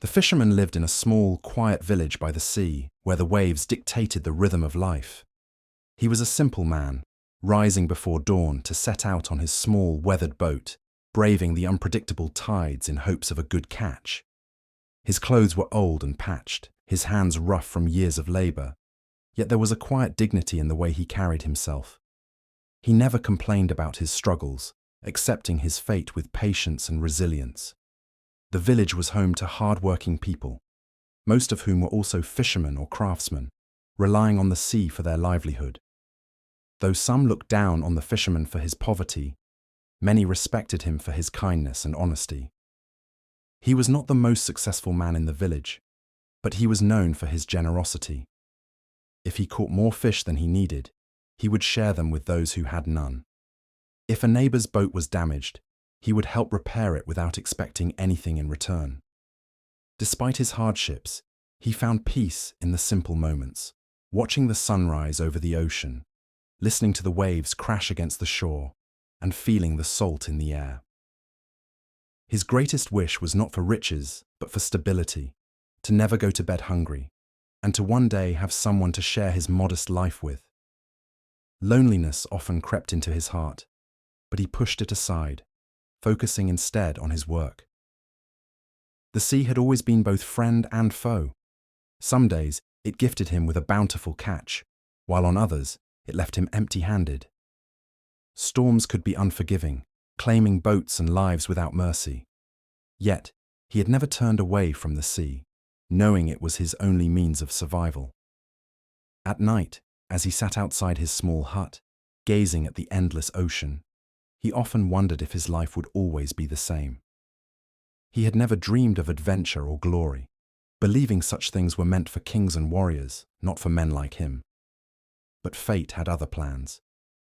The fisherman lived in a small, quiet village by the sea, where the waves dictated the rhythm of life. He was a simple man, rising before dawn to set out on his small, weathered boat, braving the unpredictable tides in hopes of a good catch. His clothes were old and patched, his hands rough from years of labor, yet there was a quiet dignity in the way he carried himself. He never complained about his struggles, accepting his fate with patience and resilience. The village was home to hard-working people, most of whom were also fishermen or craftsmen, relying on the sea for their livelihood. Though some looked down on the fisherman for his poverty, many respected him for his kindness and honesty. He was not the most successful man in the village, but he was known for his generosity. If he caught more fish than he needed, he would share them with those who had none. If a neighbor's boat was damaged, he would help repair it without expecting anything in return. Despite his hardships, he found peace in the simple moments, watching the sunrise over the ocean, listening to the waves crash against the shore, and feeling the salt in the air. His greatest wish was not for riches, but for stability, to never go to bed hungry, and to one day have someone to share his modest life with. Loneliness often crept into his heart, but he pushed it aside, focusing instead on his work. The sea had always been both friend and foe. Some days it gifted him with a bountiful catch, while on others it left him empty-handed. Storms could be unforgiving, claiming boats and lives without mercy. Yet he had never turned away from the sea, knowing it was his only means of survival. At night, as he sat outside his small hut, gazing at the endless ocean, he often wondered if his life would always be the same. He had never dreamed of adventure or glory, believing such things were meant for kings and warriors, not for men like him. But fate had other plans,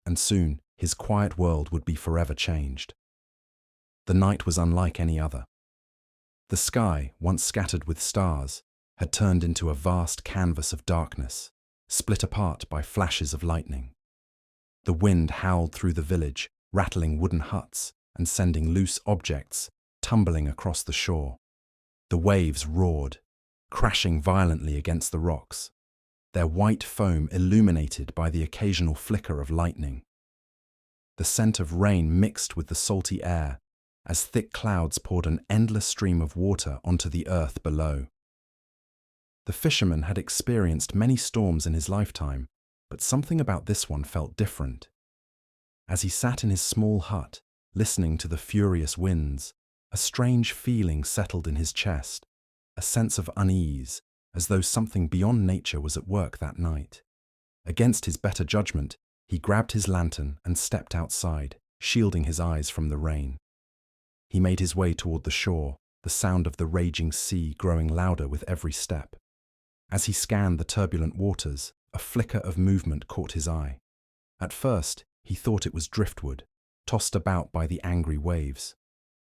and soon his quiet world would be forever changed. The night was unlike any other. The sky, once scattered with stars, had turned into a vast canvas of darkness, split apart by flashes of lightning. The wind howled through the village, rattling wooden huts and sending loose objects tumbling across the shore. The waves roared, crashing violently against the rocks, their white foam illuminated by the occasional flicker of lightning. The scent of rain mixed with the salty air as thick clouds poured an endless stream of water onto the earth below. The fisherman had experienced many storms in his lifetime, but something about this one felt different. As he sat in his small hut, listening to the furious winds, a strange feeling settled in his chest, a sense of unease, as though something beyond nature was at work that night. Against his better judgment, he grabbed his lantern and stepped outside, shielding his eyes from the rain. He made his way toward the shore, the sound of the raging sea growing louder with every step. As he scanned the turbulent waters, a flicker of movement caught his eye. At first, he thought it was driftwood, tossed about by the angry waves.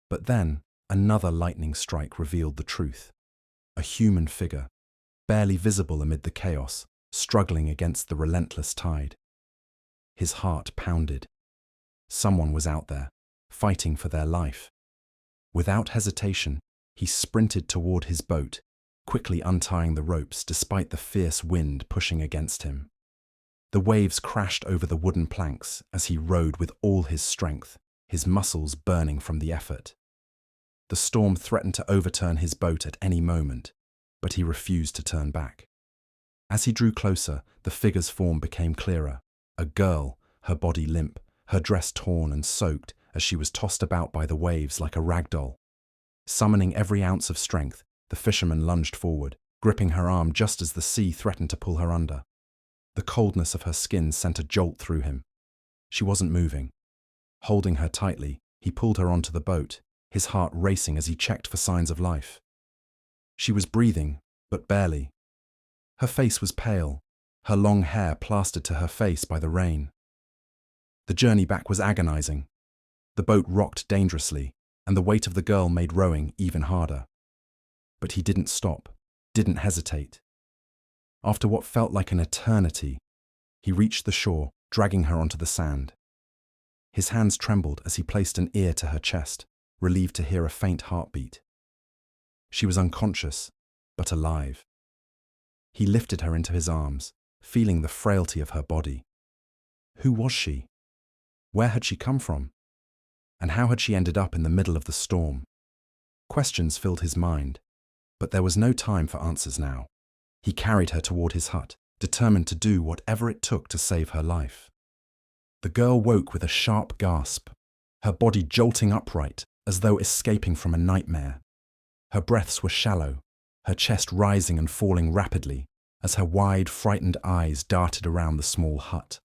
But then, another lightning strike revealed the truth. A human figure, barely visible amid the chaos, struggling against the relentless tide. His heart pounded. Someone was out there, fighting for their life. Without hesitation, he sprinted toward his boat, quickly untying the ropes despite the fierce wind pushing against him. The waves crashed over the wooden planks as he rowed with all his strength, his muscles burning from the effort. The storm threatened to overturn his boat at any moment, but he refused to turn back. As he drew closer, the figure's form became clearer. A girl, her body limp, her dress torn and soaked as she was tossed about by the waves like a rag doll. Summoning every ounce of strength, the fisherman lunged forward, gripping her arm just as the sea threatened to pull her under. The coldness of her skin sent a jolt through him. She wasn't moving. Holding her tightly, he pulled her onto the boat, his heart racing as he checked for signs of life. She was breathing, but barely. Her face was pale, her long hair plastered to her face by the rain. The journey back was agonizing. The boat rocked dangerously, and the weight of the girl made rowing even harder. But he didn't stop, didn't hesitate. After what felt like an eternity, he reached the shore, dragging her onto the sand. His hands trembled as he placed an ear to her chest, relieved to hear a faint heartbeat. She was unconscious, but alive. He lifted her into his arms, feeling the frailty of her body. Who was she? Where had she come from? And how had she ended up in the middle of the storm? Questions filled his mind, but there was no time for answers now. He carried her toward his hut, determined to do whatever it took to save her life. The girl woke with a sharp gasp, her body jolting upright as though escaping from a nightmare. Her breaths were shallow, her chest rising and falling rapidly as her wide, frightened eyes darted around the small hut.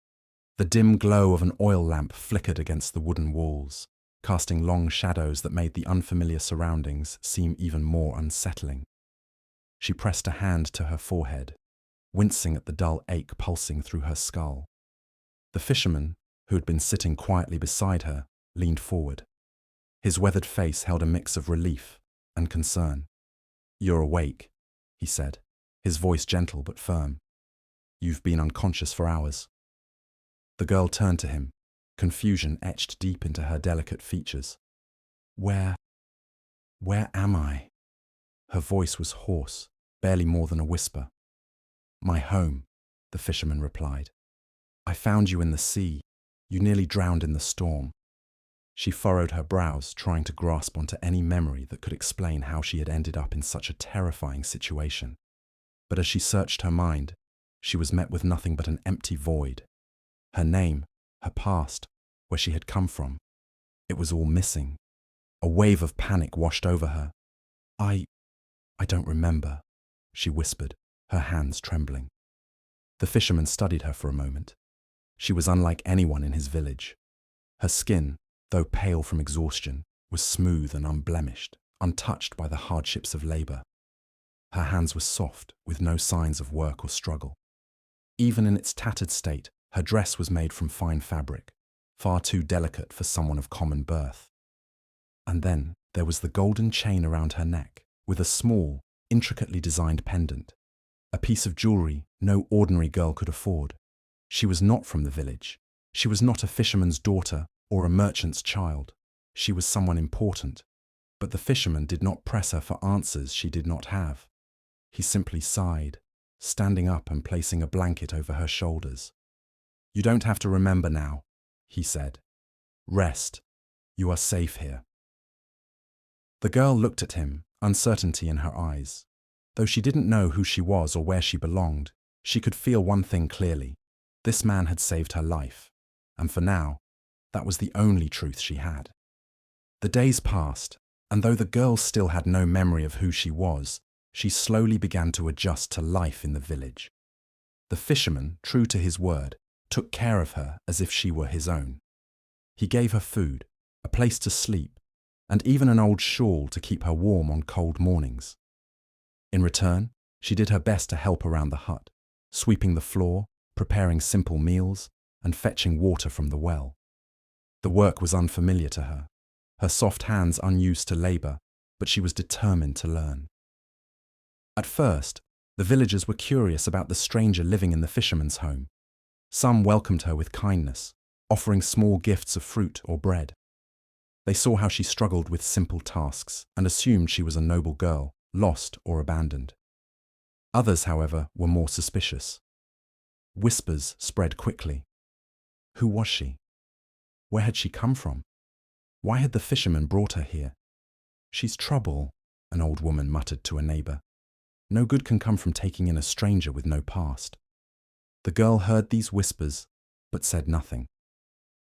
The dim glow of an oil lamp flickered against the wooden walls, casting long shadows that made the unfamiliar surroundings seem even more unsettling. She pressed a hand to her forehead, wincing at the dull ache pulsing through her skull. The fisherman, who had been sitting quietly beside her, leaned forward. His weathered face held a mix of relief and concern. "You're awake," he said, his voice gentle but firm. "You've been unconscious for hours." The girl turned to him, confusion etched deep into her delicate features. Where am I?" Her voice was hoarse, barely more than a whisper. "My home," the fisherman replied. "I found you in the sea. You nearly drowned in the storm." She furrowed her brows, trying to grasp onto any memory that could explain how she had ended up in such a terrifying situation. But as she searched her mind, she was met with nothing but an empty void. Her name, her past, where she had come from, it was all missing. A wave of panic washed over her. I don't remember," she whispered, her hands trembling. The fisherman studied her for a moment. She was unlike anyone in his village. Her skin, though pale from exhaustion, was smooth and unblemished, untouched by the hardships of labor. Her hands were soft, with no signs of work or struggle. Even in its tattered state, her dress was made from fine fabric, far too delicate for someone of common birth. And then there was the golden chain around her neck, with a small, intricately designed pendant, a piece of jewelry no ordinary girl could afford. She was not from the village. She was not a fisherman's daughter or a merchant's child. She was someone important, but the fisherman did not press her for answers she did not have. He simply sighed, standing up and placing a blanket over her shoulders. "You don't have to remember now," he said. "Rest. You are safe here." The girl looked at him, uncertainty in her eyes. Though she didn't know who she was or where she belonged, she could feel one thing clearly. This man had saved her life, and for now, that was the only truth she had. The days passed, and though the girl still had no memory of who she was, she slowly began to adjust to life in the village. The fisherman, true to his word, took care of her as if she were his own. He gave her food, a place to sleep, and even an old shawl to keep her warm on cold mornings. In return, she did her best to help around the hut, sweeping the floor, preparing simple meals, and fetching water from the well. The work was unfamiliar to her, her soft hands unused to labor, but she was determined to learn. At first, the villagers were curious about the stranger living in the fisherman's home. Some welcomed her with kindness, offering small gifts of fruit or bread. They saw how she struggled with simple tasks and assumed she was a noble girl, lost or abandoned. Others, however, were more suspicious. Whispers spread quickly. Who was she? Where had she come from? Why had the fisherman brought her here? "She's trouble," an old woman muttered to a neighbor. "No good can come from taking in a stranger with no past." The girl heard these whispers, but said nothing.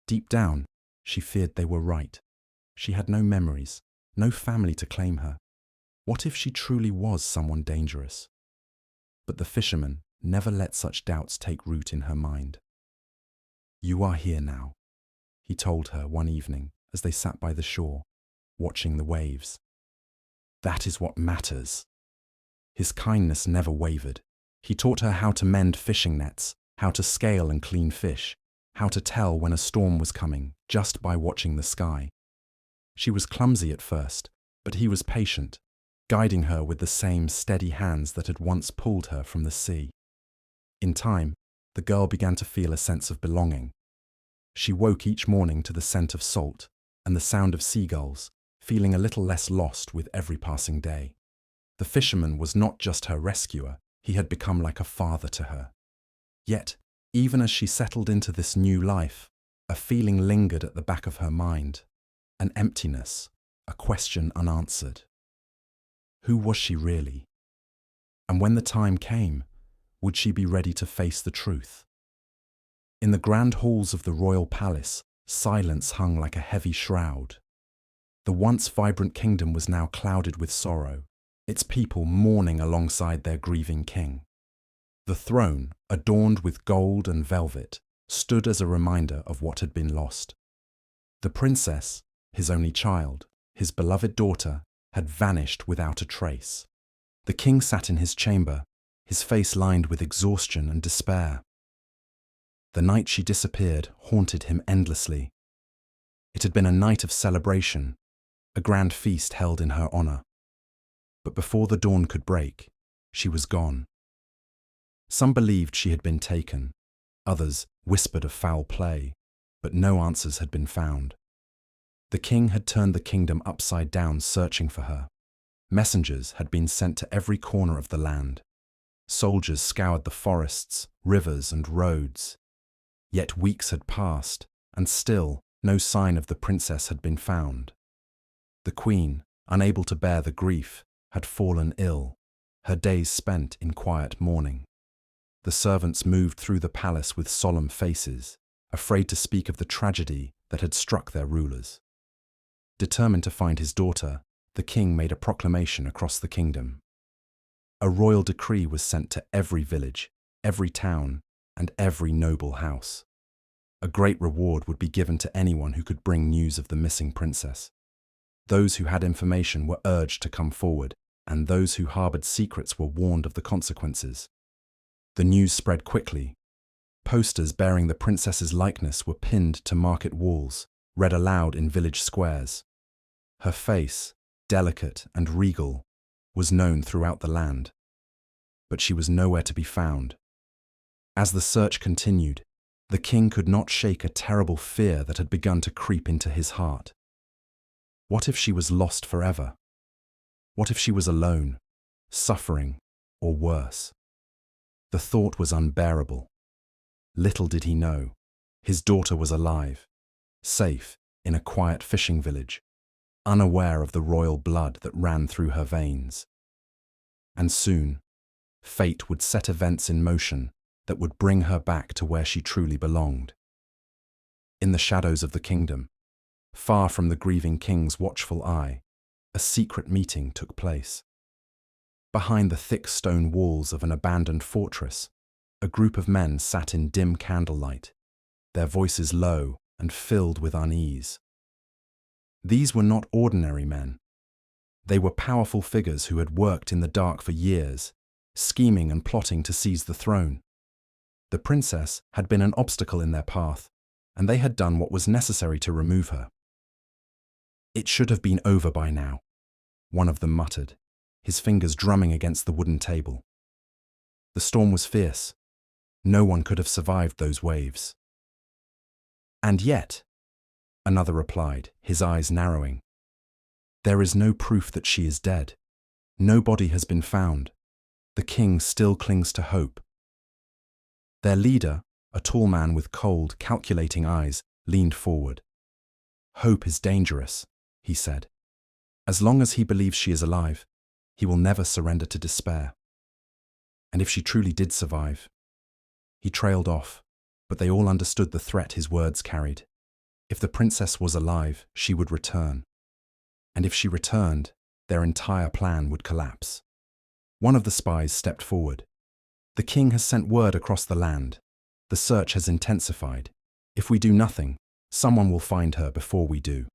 Deep down, she feared they were right. She had no memories, no family to claim her. What if she truly was someone dangerous? But the fisherman never let such doubts take root in her mind. "You are here now," he told her one evening as they sat by the shore, watching the waves. "That is what matters." His kindness never wavered. He taught her how to mend fishing nets, how to scale and clean fish, how to tell when a storm was coming just by watching the sky. She was clumsy at first, but he was patient, guiding her with the same steady hands that had once pulled her from the sea. In time, the girl began to feel a sense of belonging. She woke each morning to the scent of salt and the sound of seagulls, feeling a little less lost with every passing day. The fisherman was not just her rescuer, he had become like a father to her. Yet, even as she settled into this new life, a feeling lingered at the back of her mind, an emptiness, a question unanswered. Who was she really? And when the time came, would she be ready to face the truth? In the grand halls of the royal palace, silence hung like a heavy shroud. The once vibrant kingdom was now clouded with sorrow, its people mourning alongside their grieving king. The throne, adorned with gold and velvet, stood as a reminder of what had been lost. The princess, his only child, his beloved daughter, had vanished without a trace. The king sat in his chamber, his face lined with exhaustion and despair. The night she disappeared haunted him endlessly. It had been a night of celebration, a grand feast held in her honor. But before the dawn could break, she was gone. Some believed she had been taken, others whispered of foul play, but no answers had been found. The king had turned the kingdom upside down searching for her. Messengers had been sent to every corner of the land. Soldiers scoured the forests, rivers, and roads. Yet weeks had passed, and still no sign of the princess had been found. The queen, unable to bear the grief, had fallen ill, her days spent in quiet mourning. The servants moved through the palace with solemn faces, afraid to speak of the tragedy that had struck their rulers. Determined to find his daughter, the king made a proclamation across the kingdom. A royal decree was sent to every village, every town, and every noble house. A great reward would be given to anyone who could bring news of the missing princess. Those who had information were urged to come forward, and those who harbored secrets were warned of the consequences. The news spread quickly. Posters bearing the princess's likeness were pinned to market walls, read aloud in village squares. Her face, delicate and regal, was known throughout the land. But she was nowhere to be found. As the search continued, the king could not shake a terrible fear that had begun to creep into his heart. What if she was lost forever? What if she was alone, suffering, or worse? The thought was unbearable. Little did he know, his daughter was alive, safe in a quiet fishing village, unaware of the royal blood that ran through her veins. And soon, fate would set events in motion that would bring her back to where she truly belonged. In the shadows of the kingdom, far from the grieving king's watchful eye, a secret meeting took place. Behind the thick stone walls of an abandoned fortress, a group of men sat in dim candlelight, their voices low and filled with unease. These were not ordinary men. They were powerful figures who had worked in the dark for years, scheming and plotting to seize the throne. The princess had been an obstacle in their path, and they had done what was necessary to remove her. "It should have been over by now," one of them muttered, his fingers drumming against the wooden table. The storm was fierce. No one could have survived those waves. "And yet," another replied, his eyes narrowing, "there is no proof that she is dead. No body has been found. The king still clings to hope." Their leader, a tall man with cold, calculating eyes, leaned forward. "Hope is dangerous," he said. "As long as he believes she is alive, he will never surrender to despair. And if she truly did survive—" He trailed off, but they all understood the threat his words carried. If the princess was alive, she would return. And if she returned, their entire plan would collapse. One of the spies stepped forward. "The king has sent word across the land. The search has intensified. If we do nothing, someone will find her before we do."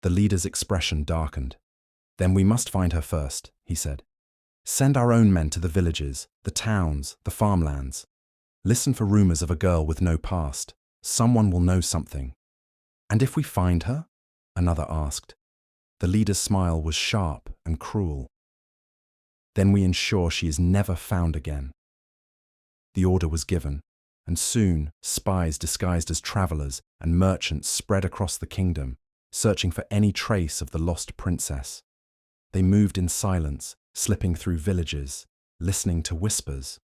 The leader's expression darkened. "Then we must find her first," he said. "Send our own men to the villages, the towns, the farmlands. Listen for rumors of a girl with no past. Someone will know something." "And if we find her?" another asked. The leader's smile was sharp and cruel. "Then we ensure she is never found again." The order was given, and soon spies disguised as travelers and merchants spread across the kingdom, searching for any trace of the lost princess. They moved in silence, slipping through villages, listening to whispers,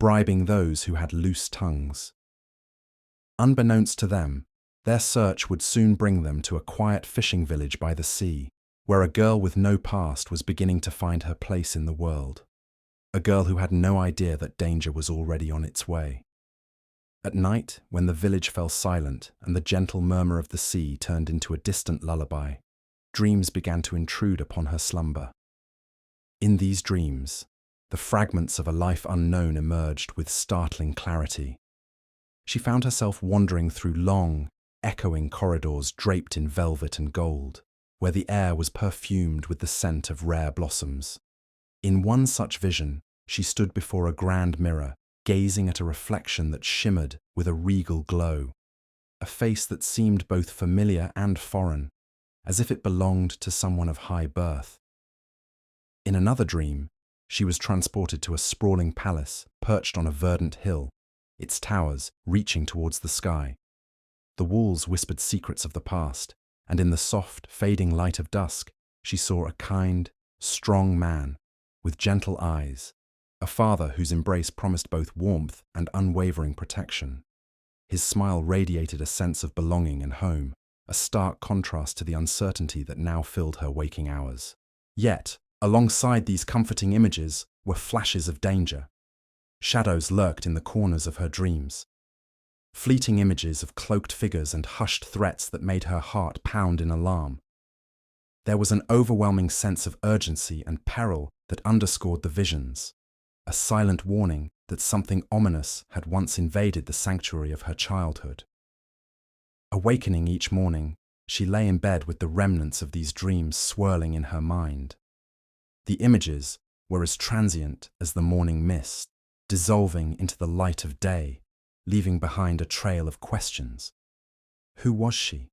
bribing those who had loose tongues. Unbeknownst to them, their search would soon bring them to a quiet fishing village by the sea, where a girl with no past was beginning to find her place in the world. A girl who had no idea that danger was already on its way. At night, when the village fell silent and the gentle murmur of the sea turned into a distant lullaby, dreams began to intrude upon her slumber. In these dreams, the fragments of a life unknown emerged with startling clarity. She found herself wandering through long, echoing corridors draped in velvet and gold, where the air was perfumed with the scent of rare blossoms. In one such vision, she stood before a grand mirror, gazing at a reflection that shimmered with a regal glow, a face that seemed both familiar and foreign, as if it belonged to someone of high birth. In another dream, she was transported to a sprawling palace perched on a verdant hill, its towers reaching towards the sky. The walls whispered secrets of the past, and in the soft, fading light of dusk, she saw a kind, strong man with gentle eyes, a father whose embrace promised both warmth and unwavering protection. His smile radiated a sense of belonging and home, a stark contrast to the uncertainty that now filled her waking hours. Yet, alongside these comforting images were flashes of danger. Shadows lurked in the corners of her dreams. Fleeting images of cloaked figures and hushed threats that made her heart pound in alarm. There was an overwhelming sense of urgency and peril that underscored the visions, a silent warning that something ominous had once invaded the sanctuary of her childhood. Awakening each morning, she lay in bed with the remnants of these dreams swirling in her mind. The images were as transient as the morning mist, dissolving into the light of day, leaving behind a trail of questions. Who was she?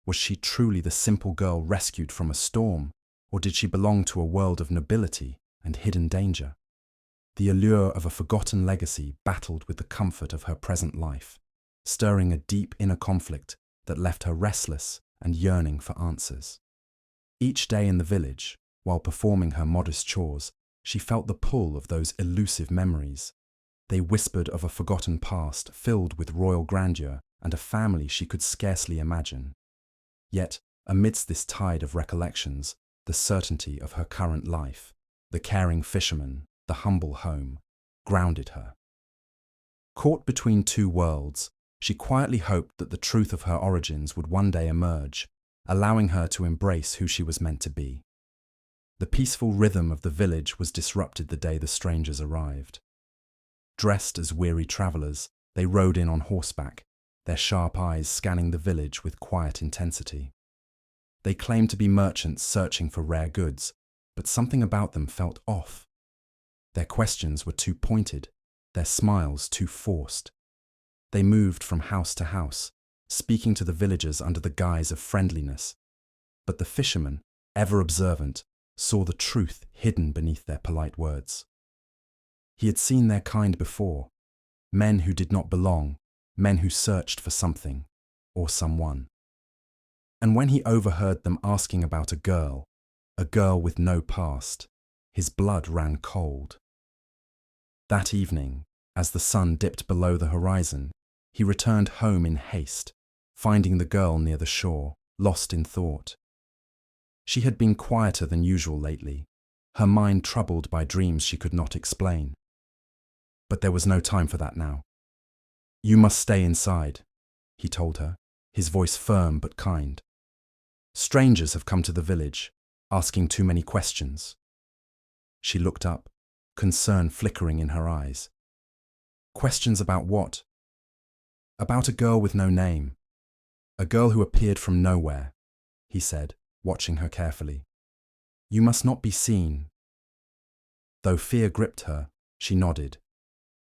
Was she truly the simple girl rescued from a storm, or did she belong to a world of nobility and hidden danger? The allure of a forgotten legacy battled with the comfort of her present life, stirring a deep inner conflict that left her restless and yearning for answers. Each day in the village, while performing her modest chores, she felt the pull of those elusive memories. They whispered of a forgotten past filled with royal grandeur and a family she could scarcely imagine. Yet, amidst this tide of recollections, the certainty of her current life, the caring fisherman, the humble home, grounded her. Caught between two worlds, she quietly hoped that the truth of her origins would one day emerge, allowing her to embrace who she was meant to be. The peaceful rhythm of the village was disrupted the day the strangers arrived. Dressed as weary travellers, they rode in on horseback, their sharp eyes scanning the village with quiet intensity. They claimed to be merchants searching for rare goods, but something about them felt off. Their questions were too pointed, their smiles too forced. They moved from house to house, speaking to the villagers under the guise of friendliness. But the fisherman, ever observant, saw the truth hidden beneath their polite words. He had seen their kind before, men who did not belong, men who searched for something or someone. And when he overheard them asking about a girl with no past, his blood ran cold. That evening, as the sun dipped below the horizon, he returned home in haste, finding the girl near the shore, lost in thought. She had been quieter than usual lately, her mind troubled by dreams she could not explain. But there was no time for that now. "You must stay inside," he told her, his voice firm but kind. "Strangers have come to the village, asking too many questions." She looked up, concern flickering in her eyes. "Questions about what?" "About a girl with no name. A girl who appeared from nowhere," he said, watching her carefully. "You must not be seen." Though fear gripped her, she nodded.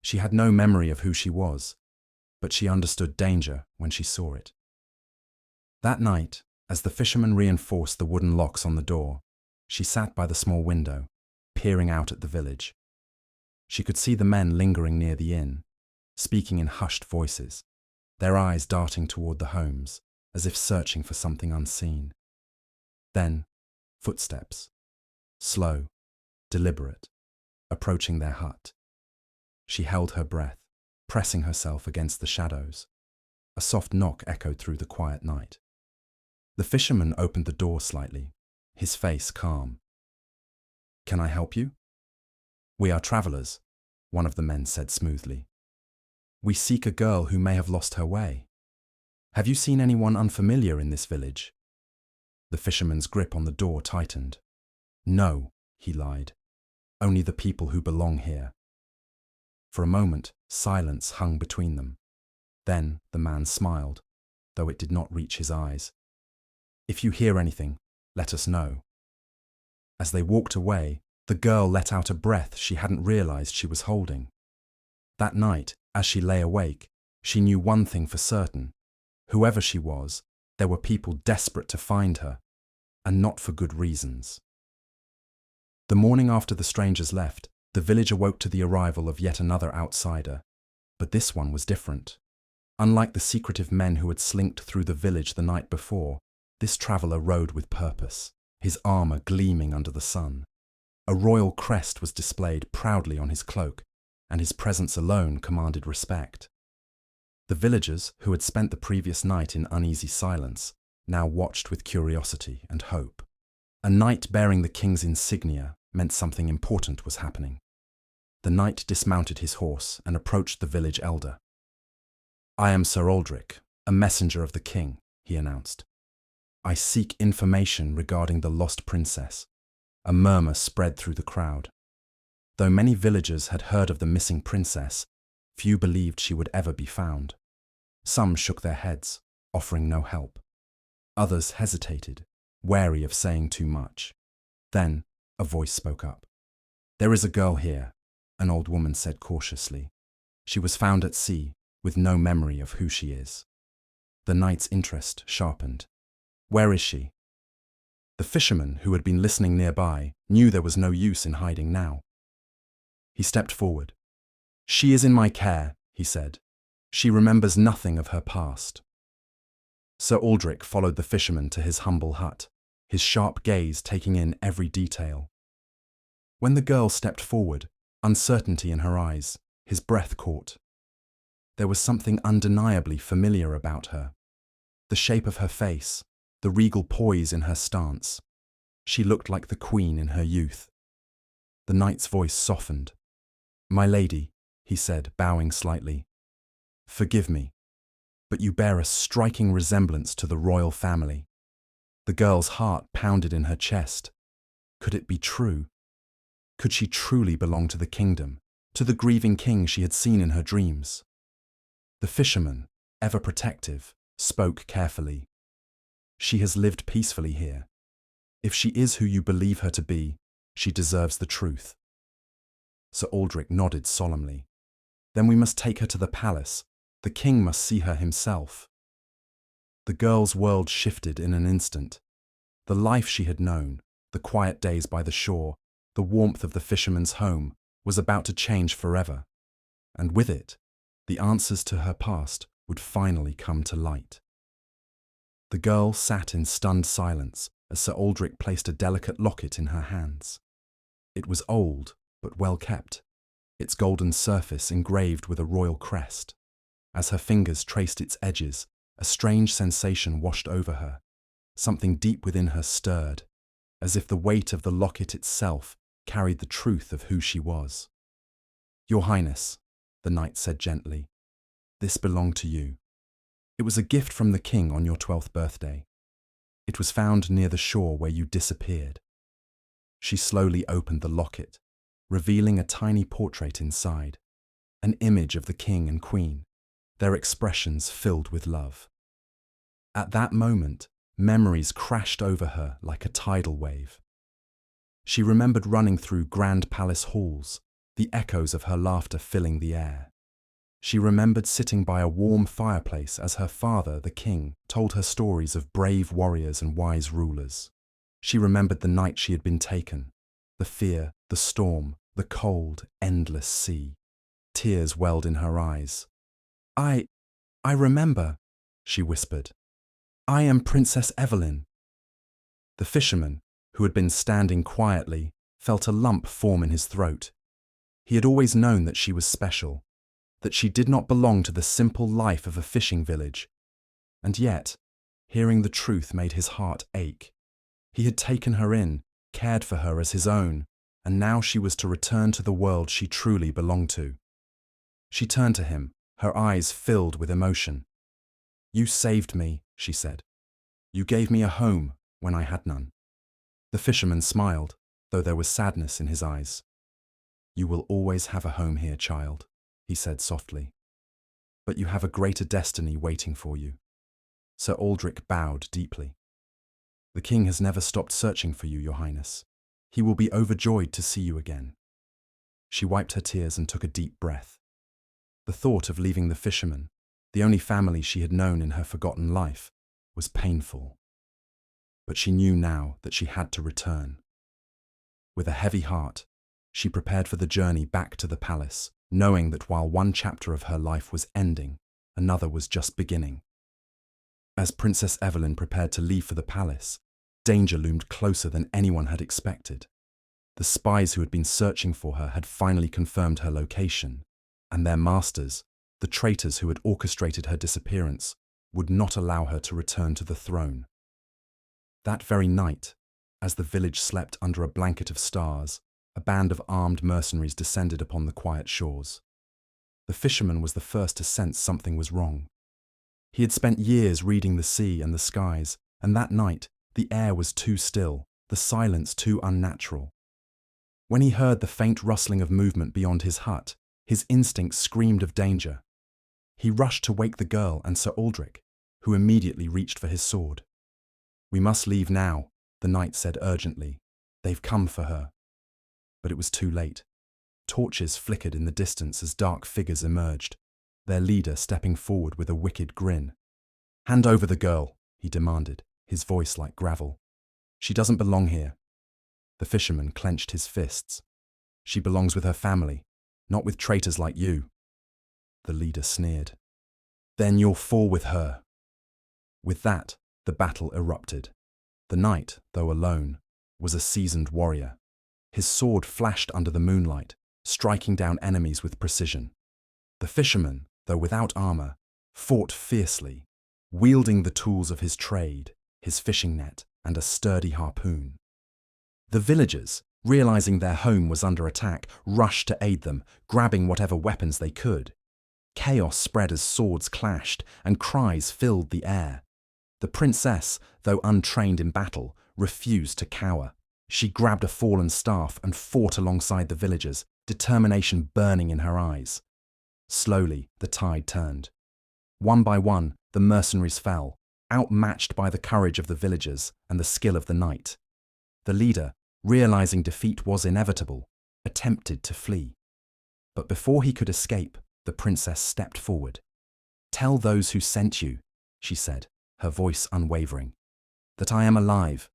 She had no memory of who she was, but she understood danger when she saw it. That night, as the fisherman reinforced the wooden locks on the door, she sat by the small window, peering out at the village. She could see the men lingering near the inn, speaking in hushed voices, their eyes darting toward the homes, as if searching for something unseen. Then, footsteps. Slow, deliberate, approaching their hut. She held her breath, pressing herself against the shadows. A soft knock echoed through the quiet night. The fisherman opened the door slightly, his face calm. "Can I help you?" "We are travelers," one of the men said smoothly. "We seek a girl who may have lost her way. Have you seen anyone unfamiliar in this village?" The fisherman's grip on the door tightened. "No," he lied. "Only the people who belong here." For a moment, silence hung between them. Then the man smiled, though it did not reach his eyes. "If you hear anything, let us know." As they walked away, the girl let out a breath she hadn't realized she was holding. That night, as she lay awake, she knew one thing for certain. Whoever she was, there were people desperate to find her, and not for good reasons. The morning after the strangers left, the village awoke to the arrival of yet another outsider. But this one was different. Unlike the secretive men who had slinked through the village the night before, this traveller rode with purpose, his armour gleaming under the sun. A royal crest was displayed proudly on his cloak, and his presence alone commanded respect. The villagers, who had spent the previous night in uneasy silence, now watched with curiosity and hope. A knight bearing the king's insignia meant something important was happening. The knight dismounted his horse and approached the village elder. "I am Sir Aldrich, a messenger of the king," he announced. "I seek information regarding the lost princess." A murmur spread through the crowd. Though many villagers had heard of the missing princess, few believed she would ever be found. Some shook their heads, offering no help. Others hesitated, wary of saying too much. Then a voice spoke up. "There is a girl here," an old woman said cautiously. "She was found at sea, with no memory of who she is." The knight's interest sharpened. "Where is she?" The fisherman, who had been listening nearby, knew there was no use in hiding now. He stepped forward. "She is in my care," he said. "She remembers nothing of her past." Sir Aldrich followed the fisherman to his humble hut, his sharp gaze taking in every detail. When the girl stepped forward, uncertainty in her eyes, his breath caught. There was something undeniably familiar about her. The shape of her face, the regal poise in her stance. She looked like the queen in her youth. The knight's voice softened. "My lady," he said, bowing slightly, "forgive me, but you bear a striking resemblance to the royal family." The girl's heart pounded in her chest. Could it be true? Could she truly belong to the kingdom, to the grieving king she had seen in her dreams? The fisherman, ever protective, spoke carefully. "She has lived peacefully here. If she is who you believe her to be, she deserves the truth." Sir Aldrich nodded solemnly. "Then we must take her to the palace. The king must see her himself." The girl's world shifted in an instant. The life she had known, the quiet days by the shore, the warmth of the fisherman's home, was about to change forever. And with it, the answers to her past would finally come to light. The girl sat in stunned silence as Sir Aldrich placed a delicate locket in her hands. It was old, but well kept, its golden surface engraved with a royal crest. As her fingers traced its edges, a strange sensation washed over her. Something deep within her stirred, as if the weight of the locket itself carried the truth of who she was. "Your Highness," the knight said gently, "this belonged to you. It was a gift from the king on your 12th birthday. It was found near the shore where you disappeared." She slowly opened the locket, revealing a tiny portrait inside, an image of the king and queen, their expressions filled with love. At that moment, memories crashed over her like a tidal wave. She remembered running through grand palace halls, the echoes of her laughter filling the air. She remembered sitting by a warm fireplace as her father, the king, told her stories of brave warriors and wise rulers. She remembered the night she had been taken, the fear, the storm, the cold, endless sea. Tears welled in her eyes. I remember," she whispered. "I am Princess Evelyn." The fisherman, who had been standing quietly, felt a lump form in his throat. He had always known that she was special, that she did not belong to the simple life of a fishing village. And yet, hearing the truth made his heart ache. He had taken her in, cared for her as his own, and now she was to return to the world she truly belonged to. She turned to him, her eyes filled with emotion. "You saved me," she said. "You gave me a home when I had none." The fisherman smiled, though there was sadness in his eyes. "You will always have a home here, child," he said softly. "But you have a greater destiny waiting for you." Sir Aldrich bowed deeply. "The king has never stopped searching for you, Your Highness. He will be overjoyed to see you again." She wiped her tears and took a deep breath. The thought of leaving the fisherman, the only family she had known in her forgotten life, was painful. But she knew now that she had to return. With a heavy heart, she prepared for the journey back to the palace, knowing that while one chapter of her life was ending, another was just beginning. As Princess Evelyn prepared to leave for the palace, danger loomed closer than anyone had expected. The spies who had been searching for her had finally confirmed her location, and their masters, the traitors who had orchestrated her disappearance, would not allow her to return to the throne. That very night, as the village slept under a blanket of stars, a band of armed mercenaries descended upon the quiet shores. The fisherman was the first to sense something was wrong. He had spent years reading the sea and the skies, and that night the air was too still, the silence too unnatural. When he heard the faint rustling of movement beyond his hut, his instinct screamed of danger. He rushed to wake the girl and Sir Aldrich, who immediately reached for his sword. "We must leave now," the knight said urgently. "They've come for her." But it was too late. Torches flickered in the distance as dark figures emerged, their leader stepping forward with a wicked grin. "Hand over the girl," he demanded, his voice like gravel. "She doesn't belong here." The fisherman clenched his fists. "She belongs with her family, not with traitors like you." The leader sneered. "Then you'll fall with her." With that, the battle erupted. The knight, though alone, was a seasoned warrior. His sword flashed under the moonlight, striking down enemies with precision. The fisherman, though without armor, fought fiercely, wielding the tools of his trade, his fishing net, and a sturdy harpoon. The villagers, realizing their home was under attack, rushed to aid them, grabbing whatever weapons they could. Chaos spread as swords clashed, and cries filled the air. The princess, though untrained in battle, refused to cower. She grabbed a fallen staff and fought alongside the villagers, determination burning in her eyes. Slowly, the tide turned. One by one, the mercenaries fell, outmatched by the courage of the villagers and the skill of the knight. The leader, realizing defeat was inevitable, attempted to flee. But before he could escape, the princess stepped forward. "Tell those who sent you," she said, her voice unwavering, "that I am alive,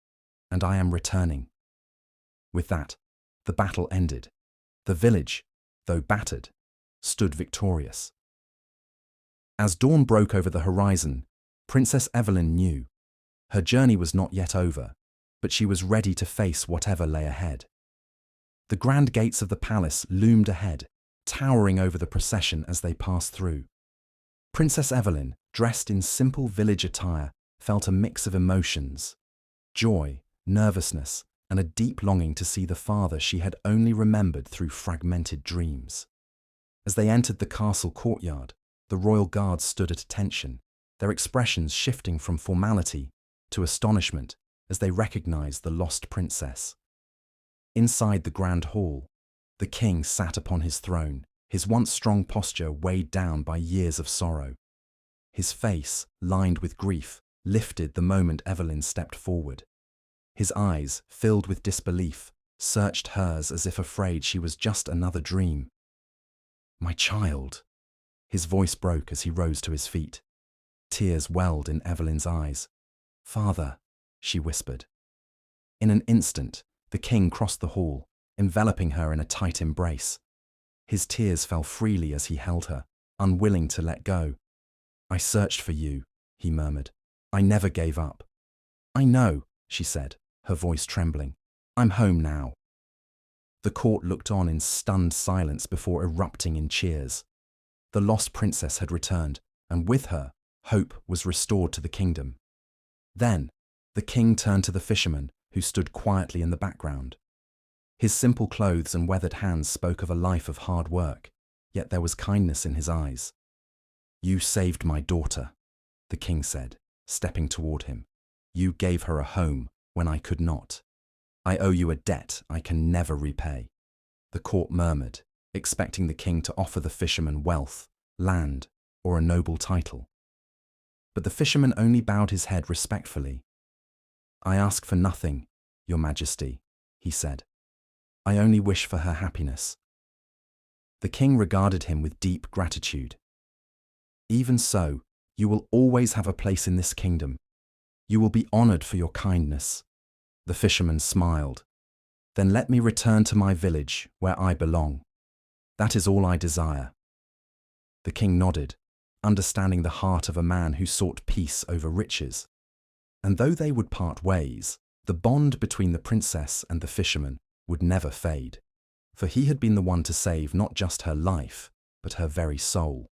and I am returning." With that, the battle ended. The village, though battered, stood victorious. As dawn broke over the horizon, Princess Evelyn knew. Her journey was not yet over, but she was ready to face whatever lay ahead. The grand gates of the palace loomed ahead, towering over the procession as they passed through. Princess Evelyn, dressed in simple village attire, felt a mix of emotions: joy, nervousness, and a deep longing to see the father she had only remembered through fragmented dreams. As they entered the castle courtyard, the royal guards stood at attention, their expressions shifting from formality to astonishment as they recognized the lost princess. Inside the grand hall, the king sat upon his throne, his once strong posture weighed down by years of sorrow. His face, lined with grief, lifted the moment Evelyn stepped forward. His eyes, filled with disbelief, searched hers as if afraid she was just another dream. "My child," his voice broke as he rose to his feet. Tears welled in Evelyn's eyes. "Father," she whispered. In an instant, the king crossed the hall, enveloping her in a tight embrace. His tears fell freely as he held her, unwilling to let go. "I searched for you," he murmured. "I never gave up." "I know," she said, her voice trembling. "I'm home now." The court looked on in stunned silence before erupting in cheers. The lost princess had returned, and with her, hope was restored to the kingdom. Then, the king turned to the fisherman, who stood quietly in the background. His simple clothes and weathered hands spoke of a life of hard work, yet there was kindness in his eyes. "You saved my daughter," the king said, stepping toward him. "You gave her a home when I could not. I owe you a debt I can never repay." The court murmured, expecting the king to offer the fisherman wealth, land, or a noble title. But the fisherman only bowed his head respectfully. "I ask for nothing, Your Majesty," he said. "I only wish for her happiness." The king regarded him with deep gratitude. "Even so, you will always have a place in this kingdom. You will be honored for your kindness." The fisherman smiled. "Then let me return to my village where I belong. That is all I desire." The king nodded, understanding the heart of a man who sought peace over riches. And though they would part ways, the bond between the princess and the fisherman would never fade, for he had been the one to save not just her life, but her very soul.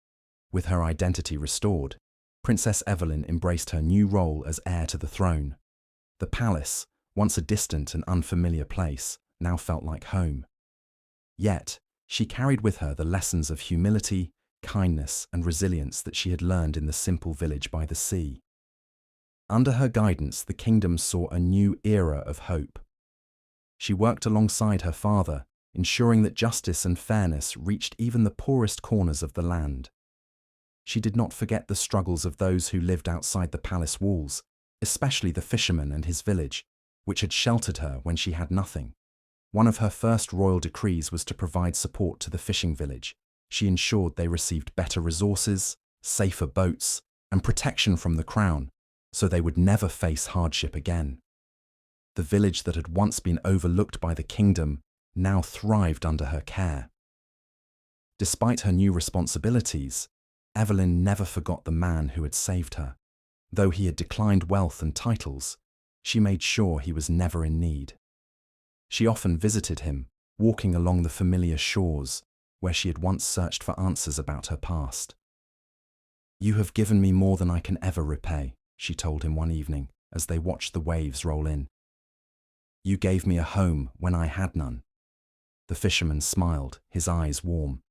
With her identity restored, Princess Evelyn embraced her new role as heir to the throne. The palace, once a distant and unfamiliar place, now felt like home. Yet, she carried with her the lessons of humility, kindness, and resilience that she had learned in the simple village by the sea. Under her guidance, the kingdom saw a new era of hope. She worked alongside her father, ensuring that justice and fairness reached even the poorest corners of the land. She did not forget the struggles of those who lived outside the palace walls, especially the fisherman and his village, which had sheltered her when she had nothing. One of her first royal decrees was to provide support to the fishing village. She ensured they received better resources, safer boats, and protection from the crown, so they would never face hardship again. The village that had once been overlooked by the kingdom now thrived under her care. Despite her new responsibilities, Evelyn never forgot the man who had saved her. Though he had declined wealth and titles, she made sure he was never in need. She often visited him, walking along the familiar shores where she had once searched for answers about her past. "You have given me more than I can ever repay," she told him one evening as they watched the waves roll in. "You gave me a home when I had none." The fisherman smiled, his eyes warm.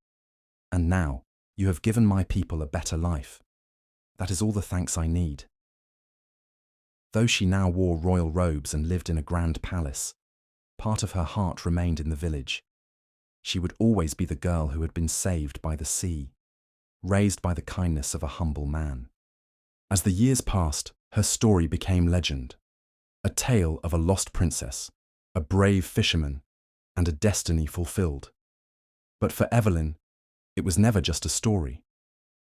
"And now, you have given my people a better life. That is all the thanks I need." Though she now wore royal robes and lived in a grand palace, part of her heart remained in the village. She would always be the girl who had been saved by the sea, raised by the kindness of a humble man. As the years passed, her story became legend. A tale of a lost princess, a brave fisherman, and a destiny fulfilled. But for Evelyn, it was never just a story.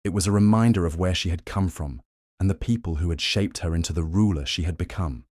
It was a reminder of where she had come from and the people who had shaped her into the ruler she had become.